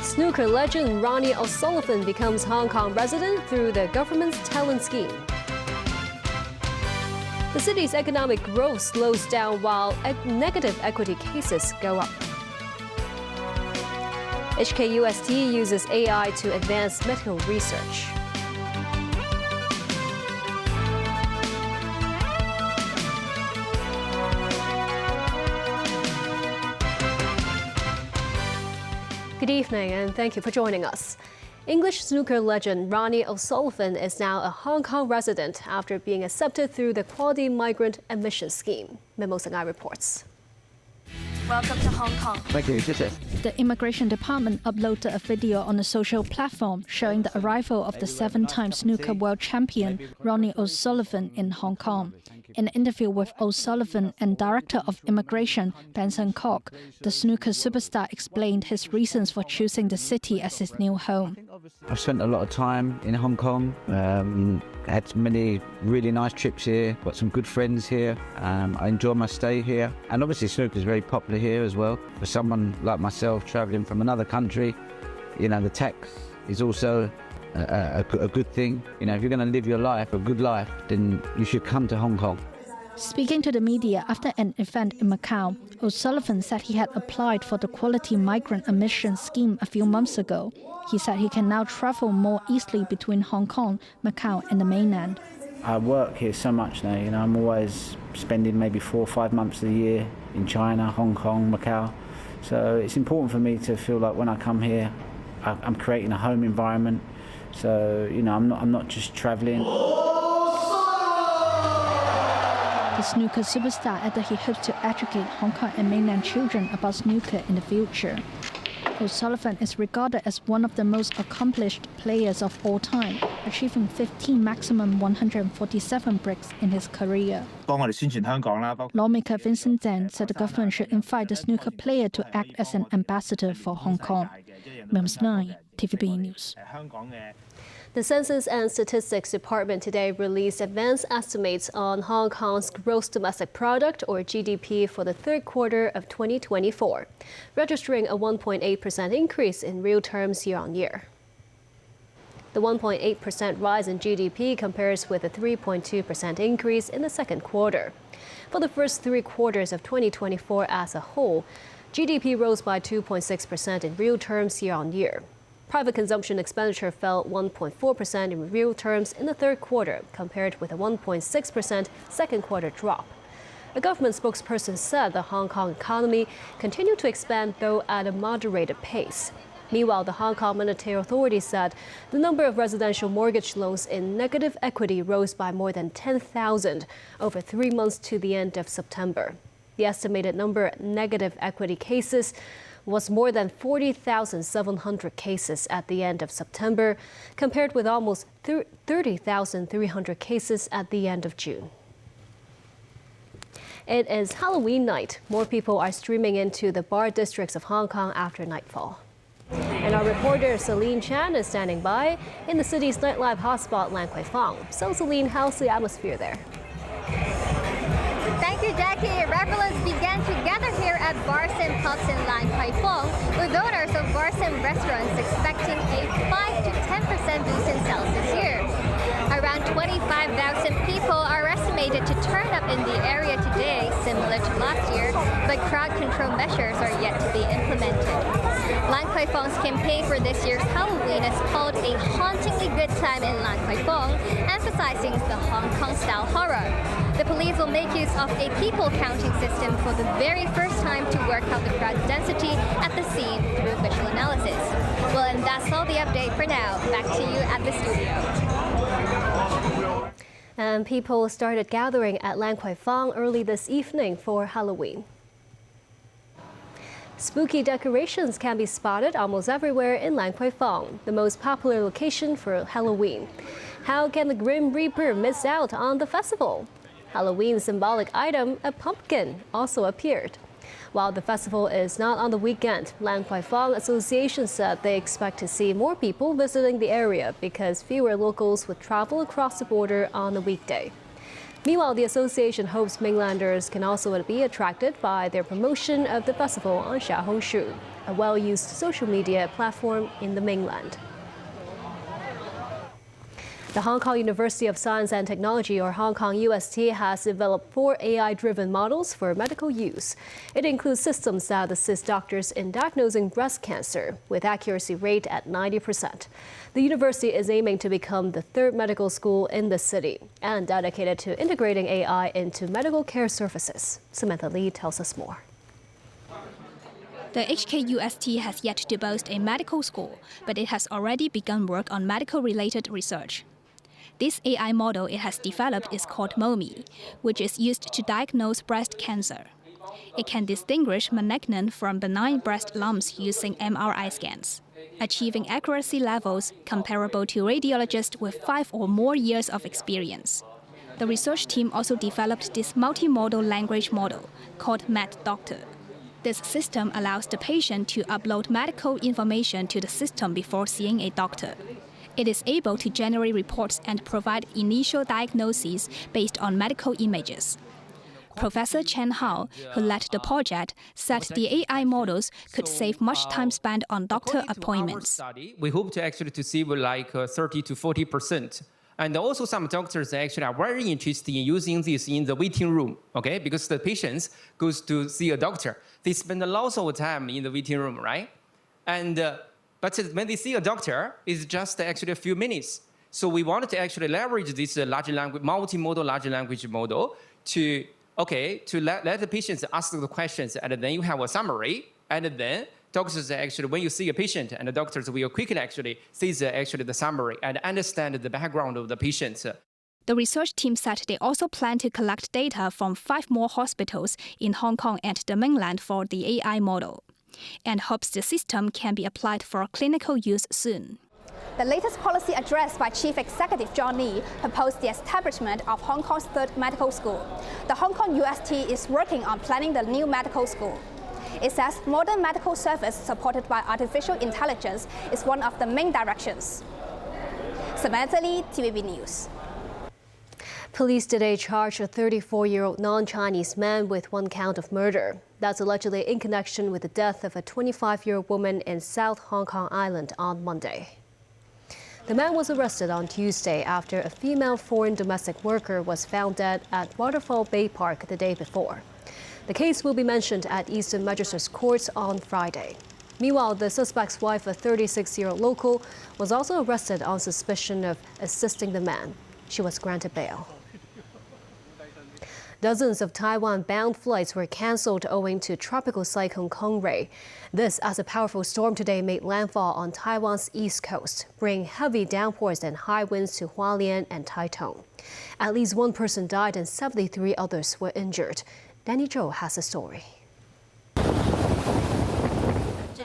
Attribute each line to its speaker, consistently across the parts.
Speaker 1: Snooker legend Ronnie OSullivan becomes Hong Kong resident through the government's talent scheme. The city's economic growth slows down while negative equity cases go up. HKUST uses AI to advance medical research. Good evening and thank you for joining us. English snooker legend Ronnie OSullivan is now a Hong Kong resident after being accepted through the Quality Migrant Admission Scheme. Memo Sangai reports.
Speaker 2: Welcome to Hong Kong.
Speaker 3: Thank you.
Speaker 4: The Immigration Department uploaded a video on a social platform showing the arrival of the 7-time snooker world champion Ronnie OSullivan in Hong Kong. In an interview with OSullivan and Director of Immigration Benson Kok, the snooker superstar explained his reasons for choosing the city as his new home.
Speaker 3: I've spent a lot of time in Hong Kong, had many really nice trips here, got some good friends here. I enjoy my stay here. And obviously snooker is very popular here as well. For someone like myself travelling from another country, you know, the tax is also a good thing. You know, if you're going to live your life, a good life, then you should come to Hong Kong.
Speaker 4: Speaking to the media after an event in Macau, OSullivan said he had applied for the Quality Migrant Admission Scheme a few months ago. He said he can now travel more easily between Hong Kong, Macau and the mainland.
Speaker 5: I work here so much now, you know, I'm always spending maybe 4 or 5 months a year in China, Hong Kong, Macau. So it's important for me to feel like when I come here, I'm creating a home environment. So, you know, I'm not just travelling.
Speaker 4: The snooker superstar added he hopes to educate Hong Kong and mainland children about snooker in the future. OSullivan is regarded as one of the most accomplished players of all time, achieving 15 maximum 147 breaks in his career. Lawmaker Vincent Deng said the government should invite the snooker player to act as an ambassador for Hong Kong. Mems 9, TVB News.
Speaker 1: The Census and Statistics Department today released advanced estimates on Hong Kong's gross domestic product, or GDP, for the third quarter of 2024, registering a 1.8% increase in real terms year-on-year. The 1.8% rise in GDP compares with a 3.2% increase in the second quarter. For the first 3 quarters of 2024 as a whole, GDP rose by 2.6% in real terms year-on-year. Private consumption expenditure fell 1.4% in real terms in the third quarter, compared with a 1.6% second quarter drop. A government spokesperson said the Hong Kong economy continued to expand, though at a moderated pace. Meanwhile, the Hong Kong Monetary Authority said the number of residential mortgage loans in negative equity rose by more than 10,000 over 3 months to the end of September. The estimated number of negative equity cases was more than 40,700 cases at the end of September, compared with almost 30,300 cases at the end of June. It is Halloween night. More people are streaming into the bar districts of Hong Kong after nightfall. And our reporter Celine Chan is standing by in the city's nightlife hotspot, Lan Kwai Fong. So Celine, how's the atmosphere there?
Speaker 2: Thank you, Jackie. Revelers began to gather here at bars and pubs in Lan Kwai Fong, with owners of bars and restaurants expecting a 5 to 10% boost in sales this year. Around 25,000 people are estimated to turn up in the area today, similar to last year, but crowd control measures are yet to be implemented. Lan Kwai Fong's campaign for this year's Halloween is called A Hauntingly Good Time in Lan Kwai Fong, emphasizing the Hong Kong-style horror. The police will make use of a people counting system for the very first time to work out the crowd density at the scene through visual analysis. Well, and that's all the update for now. Back to you at the studio.
Speaker 1: And people started gathering at Lan Kwai Fong early this evening for Halloween. Spooky decorations can be spotted almost everywhere in Lan Kwai Fong, the most popular location for Halloween. How can the Grim Reaper miss out on the festival? Halloween's symbolic item, a pumpkin, also appeared. While the festival is not on the weekend, Lan Kwai Fong Association said they expect to see more people visiting the area because fewer locals would travel across the border on a weekday. Meanwhile, the association hopes mainlanders can also be attracted by their promotion of the festival on Xiaohongshu, a well-used social media platform in the mainland. The Hong Kong University of Science and Technology, or Hong Kong UST, has developed 4 AI-driven models for medical use. It includes systems that assist doctors in diagnosing breast cancer, with accuracy rate at 90%. The university is aiming to become the 3rd medical school in the city and dedicated to integrating AI into medical care services. Samantha Lee tells us more.
Speaker 6: The HKUST has yet to boast a medical school, but it has already begun work on medical-related research. This AI model it has developed is called MOMI, which is used to diagnose breast cancer. It can distinguish malignant from benign breast lumps using MRI scans, achieving accuracy levels comparable to radiologists with 5 or more years of experience. The research team also developed this multimodal language model called MedDoctor. This system allows the patient to upload medical information to the system before seeing a doctor. It is able to generate reports and provide initial diagnoses based on medical images. Professor Chen Hao, who led the project, said the AI models could save much time spent on doctor appointments.
Speaker 7: We hope to actually to save like 30 to 40%. And also some doctors actually are very interested in using this in the waiting room, okay? Because the patients goes to see a doctor. They spend a lot of time in the waiting room, right? And but when they see a doctor, it's just actually a few minutes. So we wanted to actually leverage this large language, multimodal large language model to let the patients ask the questions, and then you have a summary, and then doctors actually, when you see a patient, and the doctors will quickly actually see the summary and understand the background of the patient.
Speaker 6: The research team said they also plan to collect data from 5 more hospitals in Hong Kong and the mainland for the AI model, and hopes the system can be applied for clinical use soon.
Speaker 2: The latest policy address by Chief Executive Ronnie proposed the establishment of Hong Kong's 3rd medical school. The Hong Kong UST is working on planning the new medical school. It says modern medical service supported by artificial intelligence is one of the main directions. Samantha Lee, TVB News.
Speaker 1: Police today charged a 34-year-old non-Chinese man with 1 count of murder. That's allegedly in connection with the death of a 25-year-old woman in South Hong Kong Island on Monday. The man was arrested on Tuesday after a female foreign domestic worker was found dead at Waterfall Bay Park the day before. The case will be mentioned at Eastern Magistrates Court on Friday. Meanwhile, the suspect's wife, a 36-year-old local, was also arrested on suspicion of assisting the man. She was granted bail. Dozens of Taiwan-bound flights were cancelled owing to tropical cyclone Kongs. This as a powerful storm today made landfall on Taiwan's east coast, bringing heavy downpours and high winds to Hualien and Taitung. At least 1 person died and 73 others were injured. Danny Zhou has the story.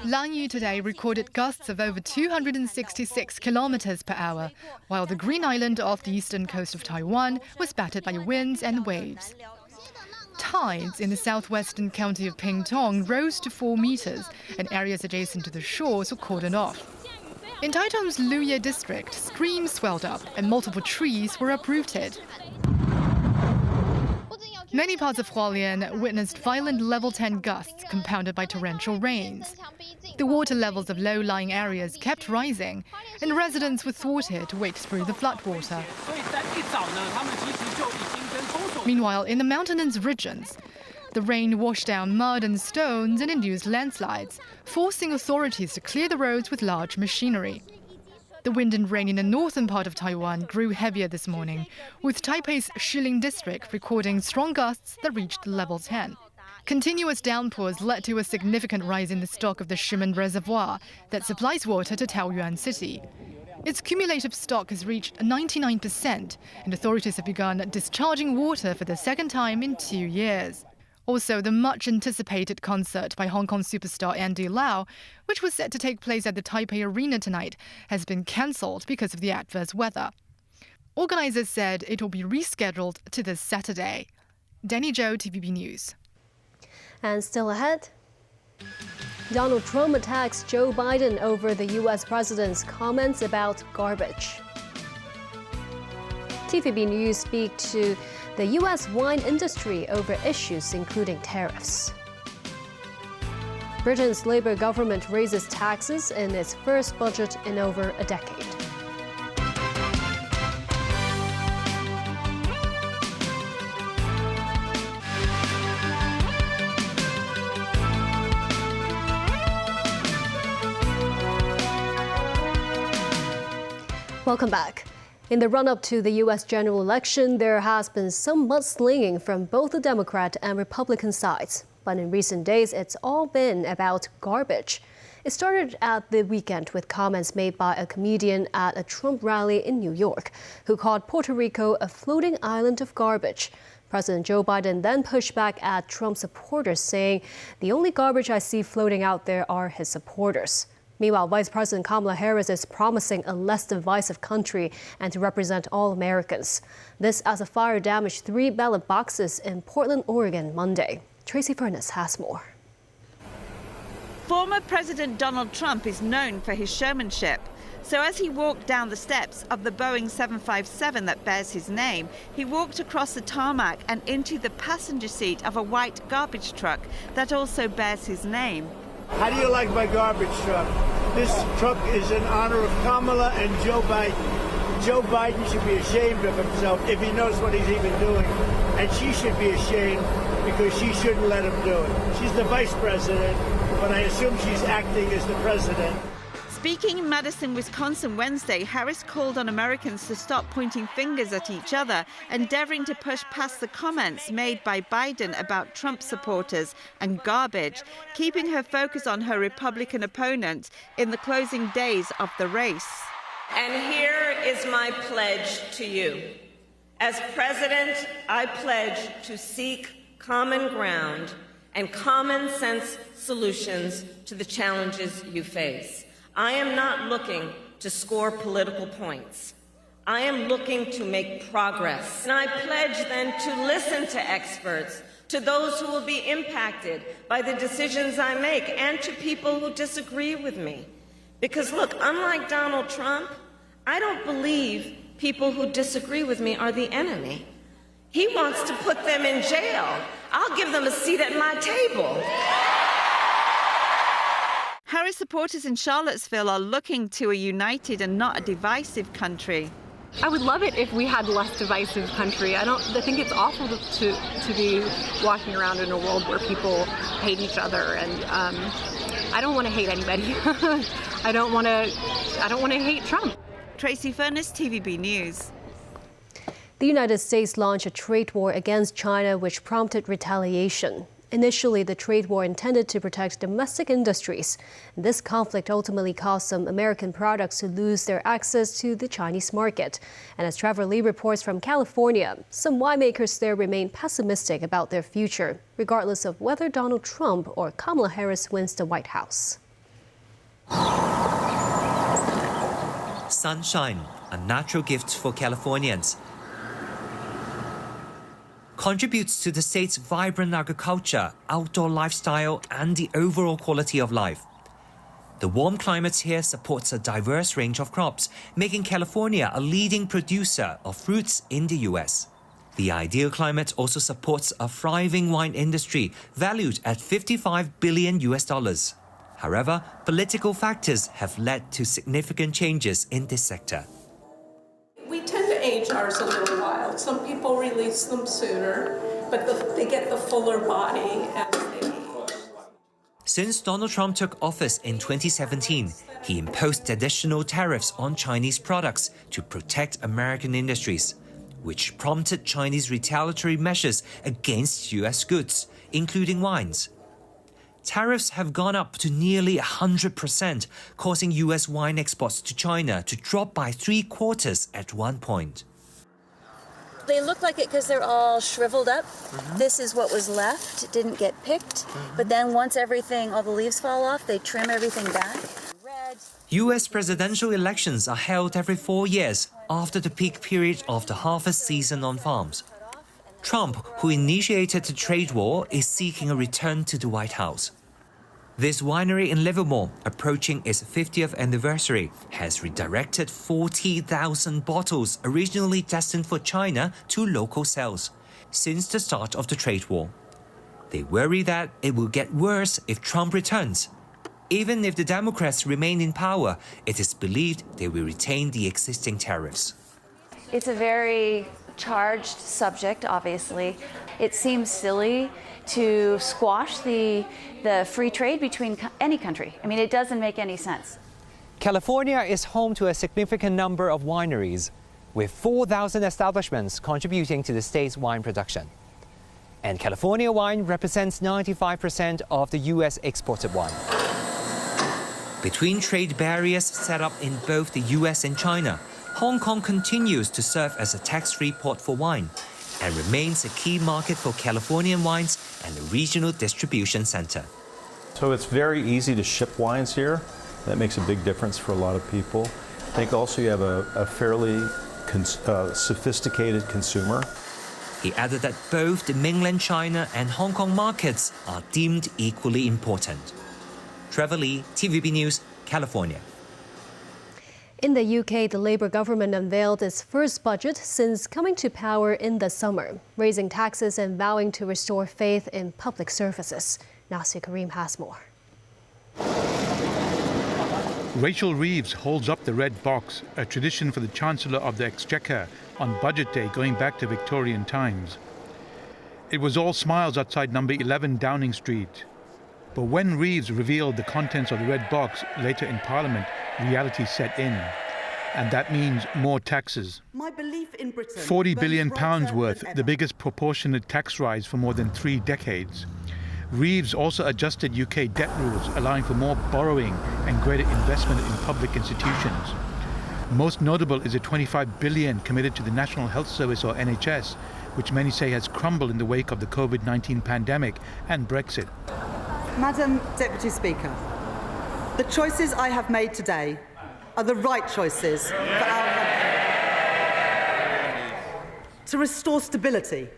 Speaker 8: Lanyu today recorded gusts of over 266 kilometers per hour, while the Green Island off the eastern coast of Taiwan was battered by winds and waves. Tides in the southwestern county of Pingtung rose to 4 meters, and areas adjacent to the shores were cordoned off. In Taitung's Luye district, streams swelled up and multiple trees were uprooted. Many parts of Hualien witnessed violent level 10 gusts compounded by torrential rains. The water levels of low-lying areas kept rising, and residents were thwarted to wade through the floodwater. Meanwhile, in the mountainous regions, the rain washed down mud and stones and induced landslides, forcing authorities to clear the roads with large machinery. The wind and rain in the northern part of Taiwan grew heavier this morning, with Taipei's Shiling district recording strong gusts that reached level 10. Continuous downpours led to a significant rise in the stock of the Shimen Reservoir that supplies water to Taoyuan City. Its cumulative stock has reached 99%, and authorities have begun discharging water for the 2nd time in 2 years. Also, the much-anticipated concert by Hong Kong superstar Andy Lau, which was set to take place at the Taipei Arena tonight, has been cancelled because of the adverse weather. Organisers said it will be rescheduled to this Saturday. Danny Zhou, TVB News.
Speaker 1: And still ahead, Donald Trump attacks Joe Biden over the U.S. president's comments about garbage. TVB News speak to the U.S. wine industry over issues including tariffs. Britain's Labour government raises taxes in its first budget in over a decade. Welcome back. In the run-up to the U.S. general election, there has been some mudslinging from both the Democrat and Republican sides. But in recent days, it's all been about garbage. It started at the weekend with comments made by a comedian at a Trump rally in New York, who called Puerto Rico a floating island of garbage. President Joe Biden then pushed back at Trump supporters, saying, "The only garbage I see floating out there are his supporters." Meanwhile, Vice President Kamala Harris is promising a less divisive country and to represent all Americans. This as a fire damaged 3 ballot boxes in Portland, Oregon, Monday. Tracy Furness has more.
Speaker 9: Former President Donald Trump is known for his showmanship. So as he walked down the steps of the Boeing 757 that bears his name, he walked across the tarmac and into the passenger seat of a white garbage truck that also bears his name.
Speaker 10: How do you like my garbage truck? This truck is in honor of Kamala and Joe Biden. Joe Biden should be ashamed of himself if he knows what he's even doing. And she should be ashamed because she shouldn't let him do it. She's the vice president, but I assume she's acting as the president.
Speaker 9: Speaking in Madison, Wisconsin Wednesday, Harris called on Americans to stop pointing fingers at each other, endeavoring to push past the comments made by Biden about Trump supporters and garbage, keeping her focus on her Republican opponent in the closing days of the race.
Speaker 11: And here is my pledge to you. As president, I pledge to seek common ground and common sense solutions to the challenges you face. I am not looking to score political points. I am looking to make progress. And I pledge then to listen to experts, to those who will be impacted by the decisions I make, and to people who disagree with me. Because look, unlike Donald Trump, I don't believe people who disagree with me are the enemy. He wants to put them in jail. I'll give them a seat at my table.
Speaker 9: Harris supporters in Charlottesville are looking to a united and not a divisive country.
Speaker 12: I would love it if we had a less divisive country. I think it's awful to be walking around in a world where people hate each other, and I don't want to hate anybody. I don't want to hate Trump.
Speaker 9: Tracy Furness, TVB News.
Speaker 1: The United States launched a trade war against China, which prompted retaliation. Initially, the trade war intended to protect domestic industries. This conflict ultimately caused some American products to lose their access to the Chinese market. And as Trevor Lee reports from California, some winemakers there remain pessimistic about their future, regardless of whether Donald Trump or Kamala Harris wins the White House.
Speaker 13: Sunshine, a natural gift for Californians, contributes to the state's vibrant agriculture, outdoor lifestyle, and the overall quality of life. The warm climate here supports a diverse range of crops, making California a leading producer of fruits in the U.S. The ideal climate also supports a thriving wine industry valued at $55 billion. However, political factors have led to significant changes in this sector.
Speaker 14: We tend to age ours a little while. Some people release them sooner, but they get the fuller body as they age.
Speaker 13: Since Donald Trump took office in 2017, he imposed additional tariffs on Chinese products to protect American industries, which prompted Chinese retaliatory measures against U.S. goods, including wines. Tariffs have gone up to nearly 100%, causing U.S. wine exports to China to drop by 3/4 at one point.
Speaker 15: They look like it because they're all shriveled up. This is what was left. It didn't get picked. But then once all the leaves fall off, they trim everything back.
Speaker 13: U.S. presidential elections are held every 4 years after the peak period of the harvest season on farms. Trump, who initiated the trade war, is seeking a return to the White House. This winery in Livermore, approaching its 50th anniversary, has redirected 40,000 bottles originally destined for China to local sales since the start of the trade war. They worry that it will get worse if Trump returns. Even if the Democrats remain in power, it is believed they will retain the existing tariffs.
Speaker 16: It's a very charged subject, obviously. It seems silly to squash the free trade between any country. I mean, it doesn't make any sense.
Speaker 17: California is home to a significant number of wineries, with 4,000 establishments contributing to the state's wine production. And California wine represents 95% of the U.S. exported wine.
Speaker 13: Between trade barriers set up in both the U.S. and China, Hong Kong continues to serve as a tax-free port for wine and remains a key market for Californian wines and a regional distribution center.
Speaker 18: So it's very easy to ship wines here. That makes a big difference for a lot of people. I think also you have a fairly sophisticated consumer.
Speaker 13: He added that both the mainland China and Hong Kong markets are deemed equally important. Trevor Lee, TVB News, California.
Speaker 1: In the UK, the Labour government unveiled its first budget since coming to power in the summer, raising taxes and vowing to restore faith in public services. Nasir Karim has more.
Speaker 19: Rachel Reeves holds up the red box, a tradition for the Chancellor of the Exchequer on Budget Day going back to Victorian times. It was all smiles outside number 11 Downing Street. But when Reeves revealed the contents of the red box later in Parliament, reality set in. And that means more taxes.
Speaker 20: My belief in Britain,
Speaker 19: £40 billion worth, the biggest proportionate tax rise for more than 3 decades. Reeves also adjusted UK debt rules, allowing for more borrowing and greater investment in public institutions. Most notable is a £25 billion committed to the National Health Service, or NHS, which many say has crumbled in the wake of the COVID-19 pandemic and Brexit.
Speaker 20: Madam Deputy Speaker, the choices I have made today are the right choices for our country. To restore stability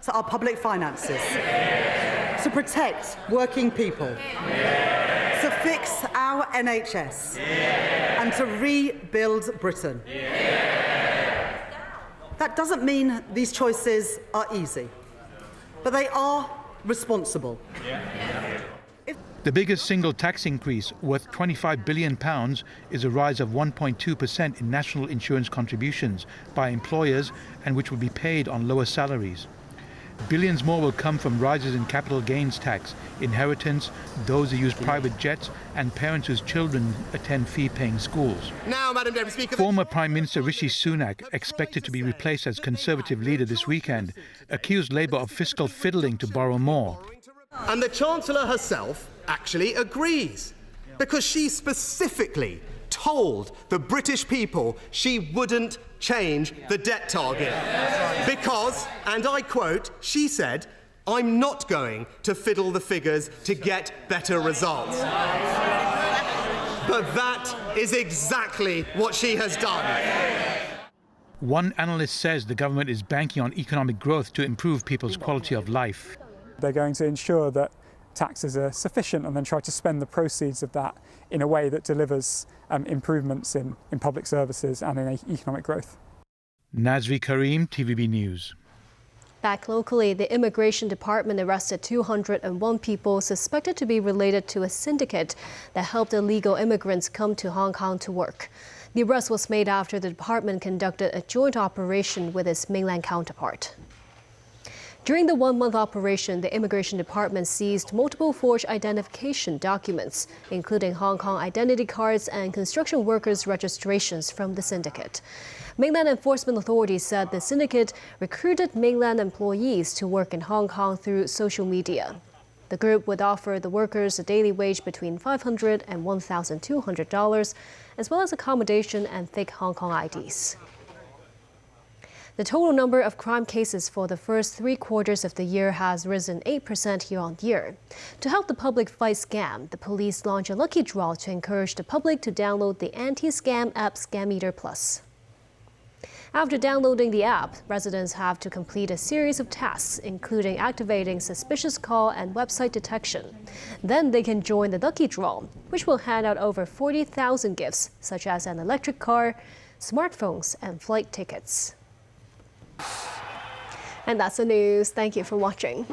Speaker 20: to our public finances, to protect working people, to fix our NHS, and to rebuild Britain. That doesn't mean these choices are easy, but they are responsible.
Speaker 19: The biggest single tax increase, worth £25 billion, is a rise of 1.2% in national insurance contributions by employers, and which will be paid on lower salaries. Billions more will come from rises in capital gains tax, inheritance, those who use private jets, and parents whose children attend fee-paying schools.
Speaker 21: Now, Madam Deputy Speaker,
Speaker 19: Former Prime Minister Rishi Sunak, expected to be replaced as Conservative leader this weekend, accused Labour of fiscal fiddling to borrow more.
Speaker 21: And the Chancellor herself actually agrees, because she specifically told the British people she wouldn't change the debt target. Because, and I quote, she said, "I'm not going to fiddle the figures to get better results." But that is exactly what she has done.
Speaker 19: One analyst says the government is banking on economic growth to improve people's quality of life.
Speaker 22: They're going to ensure that taxes are sufficient and then try to spend the proceeds of that in a way that delivers improvements in public services and in economic growth.
Speaker 19: Nazri Karim, TVB News.
Speaker 1: Back locally, the Immigration Department arrested 201 people suspected to be related to a syndicate that helped illegal immigrants come to Hong Kong to work. The arrest was made after the department conducted a joint operation with its mainland counterpart. During the one-month operation, the Immigration Department seized multiple forged identification documents, including Hong Kong identity cards and construction workers' registrations from the syndicate. Mainland enforcement authorities said the syndicate recruited mainland employees to work in Hong Kong through social media. The group would offer the workers a daily wage between $500 and $1,200, as well as accommodation and fake Hong Kong IDs. The total number of crime cases for the first 3 quarters of the year has risen 8% year-on-year. To help the public fight scam, the police launched a lucky draw to encourage the public to download the anti-scam app Scammeter Plus. After downloading the app, residents have to complete a series of tasks, including activating suspicious call and website detection. Then they can join the lucky draw, which will hand out over 40,000 gifts, such as an electric car, smartphones, and flight tickets. And that's the news. Thank you for watching.